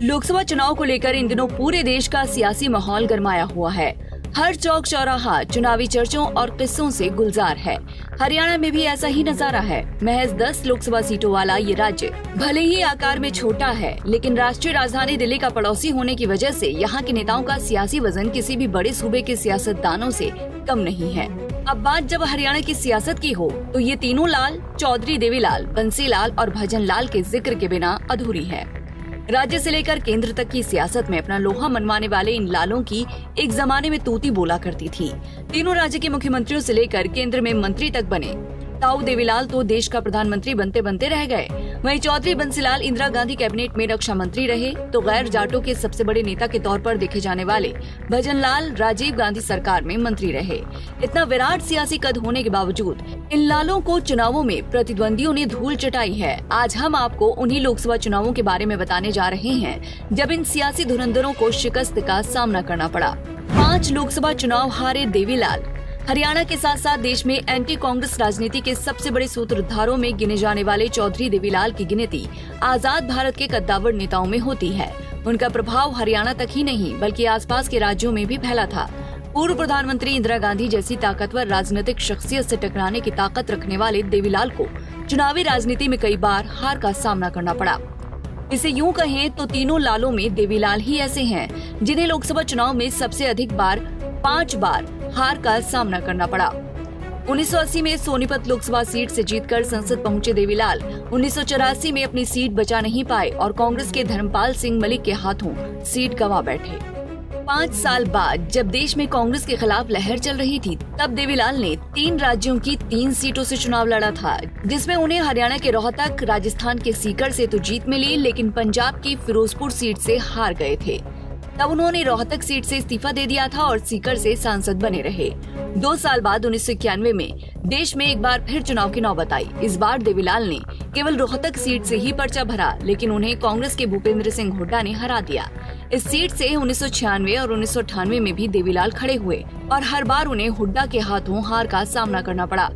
लोकसभा चुनाव को लेकर इन दिनों पूरे देश का सियासी माहौल गरमाया हुआ है। हर चौक चौराहा चुनावी चर्चों और किस्सों से गुलजार है। हरियाणा में भी ऐसा ही नजारा है। महज 10 लोकसभा सीटों वाला ये राज्य भले ही आकार में छोटा है, लेकिन राष्ट्रीय राजधानी दिल्ली का पड़ोसी होने की वजह से यहाँ के नेताओं का सियासी वजन किसी भी बड़े सूबे के सियासतदानों से कम नहीं है। अब बात जब हरियाणा की सियासत की हो तो ये तीनों लाल, चौधरी देवीलाल, बंसीलाल और भजनलाल के जिक्र के बिना अधूरी है। राज्य से लेकर केंद्र तक की सियासत में अपना लोहा मनवाने वाले इन लालों की एक जमाने में तूती बोला करती थी। तीनों राज्य के मुख्यमंत्रियों से लेकर केंद्र में मंत्री तक बने। ताऊ देवीलाल तो देश का प्रधानमंत्री बनते बनते रह गए। वहीं चौधरी बंसीलाल इंदिरा गांधी कैबिनेट में रक्षा मंत्री रहे, तो गैर जाटों के सबसे बड़े नेता के तौर पर देखे जाने वाले भजनलाल राजीव गांधी सरकार में मंत्री रहे। इतना विराट सियासी कद होने के बावजूद इन लालों को चुनावों में प्रतिद्वंदियों ने धूल चटाई है। आज हम आपको उन्हीं लोकसभा चुनावों के बारे में बताने जा रहे हैं जब इन सियासी धुरंधरों को शिकस्त का सामना करना पड़ा। 5 लोकसभा चुनाव हारे देवीलाल। हरियाणा के साथ साथ देश में एंटी कांग्रेस राजनीति के सबसे बड़े सूत्रधारों में गिने जाने वाले चौधरी देवीलाल की गिनती आजाद भारत के कद्दावर नेताओं में होती है। उनका प्रभाव हरियाणा तक ही नहीं बल्कि आसपास के राज्यों में भी फैला था। पूर्व प्रधानमंत्री इंदिरा गांधी जैसी ताकतवर राजनीतिक शख्सियत से टकराने की ताकत रखने वाले देवीलाल को चुनावी राजनीति में कई बार हार का सामना करना पड़ा। इसे यूं कहें तो तीनों लालों में देवीलाल ही ऐसे हैं जिन्हें लोकसभा चुनाव में सबसे अधिक बार 5 बार हार का सामना करना पड़ा। 1980 में सोनीपत लोकसभा सीट से जीतकर संसद पहुंचे देवीलाल 1984 में अपनी सीट बचा नहीं पाए और कांग्रेस के धर्मपाल सिंह मलिक के हाथों सीट गंवा बैठे। 5 साल बाद जब देश में कांग्रेस के खिलाफ लहर चल रही थी, तब देवीलाल ने 3 राज्यों की 3 सीटों से चुनाव लड़ा था, जिसमें उन्हें हरियाणा के रोहतक, राजस्थान के सीकर से तो जीत मिली, लेकिन पंजाब की फिरोजपुर सीट से हार गए थे। तब उन्होंने रोहतक सीट से इस्तीफा दे दिया था और सीकर से सांसद बने रहे। 2 साल बाद 1991 में देश में एक बार फिर चुनाव की नौबत आई। इस बार देवीलाल ने केवल रोहतक सीट से ही पर्चा भरा, लेकिन उन्हें कांग्रेस के भूपेंद्र सिंह हुड्डा ने हरा दिया। इस सीट से 1996 और 1998 में भी देवीलाल खड़े हुए और हर बार उन्हें हुड्डा के हाथों हार का सामना करना पड़ा।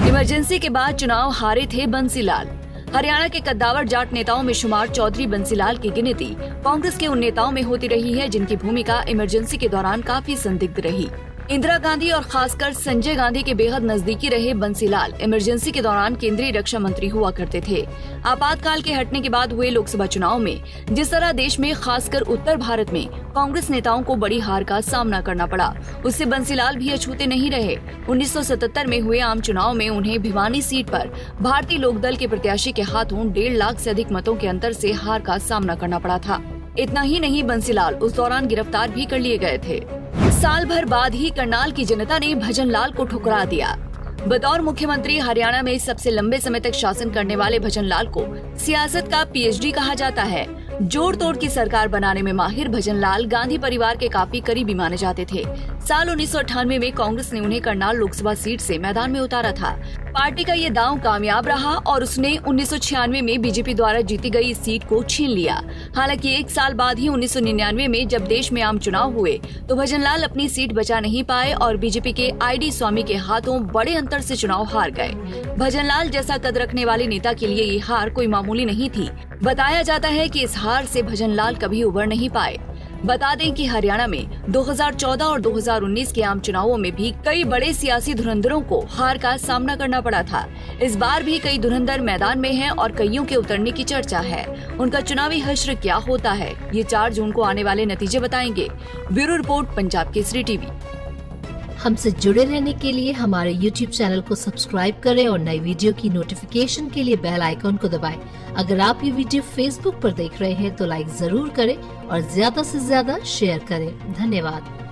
इमरजेंसी के बाद चुनाव हारे थे बंसीलाल। हरियाणा के कद्दावर जाट नेताओं में शुमार चौधरी बंसीलाल की गिनती कांग्रेस के उन नेताओं में होती रही है जिनकी भूमिका इमरजेंसी के दौरान काफी संदिग्ध रही। इंदिरा गांधी और खासकर संजय गांधी के बेहद नजदीकी रहे बंसीलाल इमरजेंसी के दौरान केंद्रीय रक्षा मंत्री हुआ करते थे। आपातकाल के हटने के बाद हुए लोकसभा चुनाव में जिस तरह देश में खासकर उत्तर भारत में कांग्रेस नेताओं को बड़ी हार का सामना करना पड़ा, उससे बंसीलाल भी अछूते नहीं रहे। 1977 में हुए आम चुनाव में उन्हें भिवानी सीट पर भारतीय लोकदल के प्रत्याशी के हाथों 1.5 लाख से अधिक मतों के अंतर से हार का सामना करना पड़ा था। इतना ही नहीं, बंसीलाल उस दौरान गिरफ्तार भी कर लिए गए थे। साल भर बाद ही करनाल की जनता ने भजनलाल को ठुकरा दिया। बतौर मुख्यमंत्री हरियाणा में सबसे लंबे समय तक शासन करने वाले भजनलाल को सियासत का पीएचडी कहा जाता है। जोड़ तोड़ की सरकार बनाने में माहिर भजनलाल गांधी परिवार के काफी करीबी माने जाते थे। साल 1998 में कांग्रेस ने उन्हें करनाल लोकसभा सीट से मैदान में उतारा था। पार्टी का ये दांव कामयाब रहा और उसने 1996 में बीजेपी द्वारा जीती गई इस सीट को छीन लिया। हालांकि 1 साल बाद ही 1999 में जब देश में आम चुनाव हुए तो भजनलाल अपनी सीट बचा नहीं पाए और बीजेपी के ID स्वामी के हाथों बड़े अंतर से चुनाव हार गए। भजनलाल जैसा कद रखने वाले नेता के लिए ये हार कोई मामूली नहीं थी। बताया जाता है कि इस हार से भजनलाल कभी उबर नहीं पाए। बता दें कि हरियाणा में 2014 और 2019 के आम चुनावों में भी कई बड़े सियासी धुरंधरों को हार का सामना करना पड़ा था। इस बार भी कई धुरंधर मैदान में हैं और कईयों के उतरने की चर्चा है। उनका चुनावी हश्र क्या होता है, ये 4 जून को आने वाले नतीजे बताएंगे। Bureau report, Punjab Kesari TV. हमसे जुड़े रहने के लिए हमारे YouTube चैनल को सब्सक्राइब करें और नई वीडियो की नोटिफिकेशन के लिए बेल आइकॉन को दबाएं। अगर आप ये वीडियो Facebook पर देख रहे हैं तो लाइक जरूर करें और ज्यादा से ज्यादा शेयर करें। धन्यवाद।